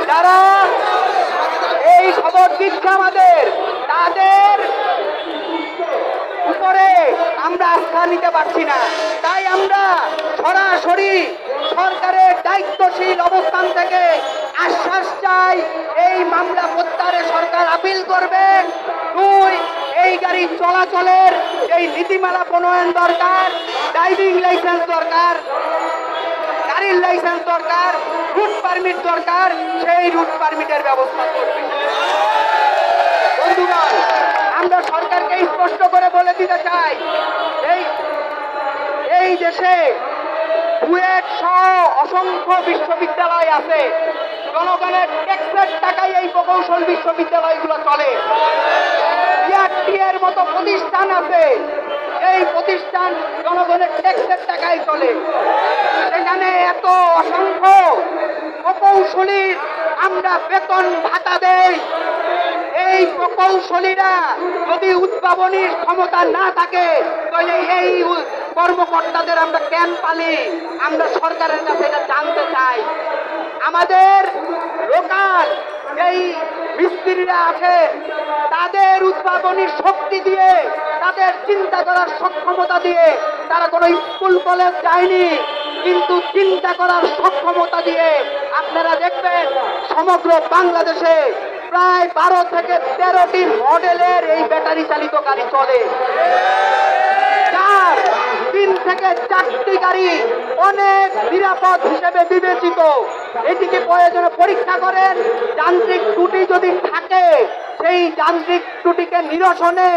যারা এই খবর দিচ্ছে আমাদের, তাদের উপরে আমরা আস্থা নিতে পারছি না। তাই আমরা সরাসরি সরকারের দায়িত্বশীল অবস্থান থেকে আশ্বাস চাই, এই মামলা প্রত্যাহারে সরকার আপিল করবে। 2, এই গাড়ি চলাচলের এই নীতিমালা প্রণয়ন দরকার, ড্রাইভিং লাইসেন্স দরকার, গাড়ির লাইসেন্স দরকার, রুট পারমিট দরকার, সেই রুট পারমিটের ব্যবস্থা করবে। বন্ধুগণ, আমরা সরকারকে স্পষ্ট করে বলে দিতে চাই, এই দেশে বুয়েট সহ অসংখ্য বিশ্ববিদ্যালয় আছে। জনগণের ট্যাক্সের টাকায় এই প্রকৌশল বিশ্ববিদ্যালয়গুলো চলে। এর মতো প্রতিষ্ঠান আছে, এই প্রতিষ্ঠান জনগণের ট্যাক্সের টাকায় চলে। সেখানে এত অসংখ্য প্রকৌশলীর আমরা বেতন ভাতা দেই। এই প্রকৌশলীরা যদি উদ্ভাবনীর ক্ষমতা না থাকে, তাহলে এই কর্মকর্তাদের আমরা কেন পালি? আমরা সরকারের কাছে এটা জানতে চাই। আমাদের লোকাল এই মিস্ত্রিরা আছে, তাদের উদ্ভাবনীর শক্তি দিয়ে, তাদের চিন্তা করার সক্ষমতা দিয়ে তারা কোনো স্কুল কলেজ যায়নি, কিন্তু চিন্তা করার সক্ষমতা দিয়ে আপনারা দেখবেন সমগ্র বাংলাদেশে প্রায় 12 থেকে 13টি মডেলের এই ব্যাটারি চালিত গাড়ি চলে। 3 থেকে 4টি গাড়ি অনেক নিরাপদ হিসেবে বিবেচিত। এটিকে প্রয়োজনে পরীক্ষা করেন। যান্ত্রিক ত্রুটি যদি থাকে, সেই যান্ত্রিক ত্রুটিকে নিরসনে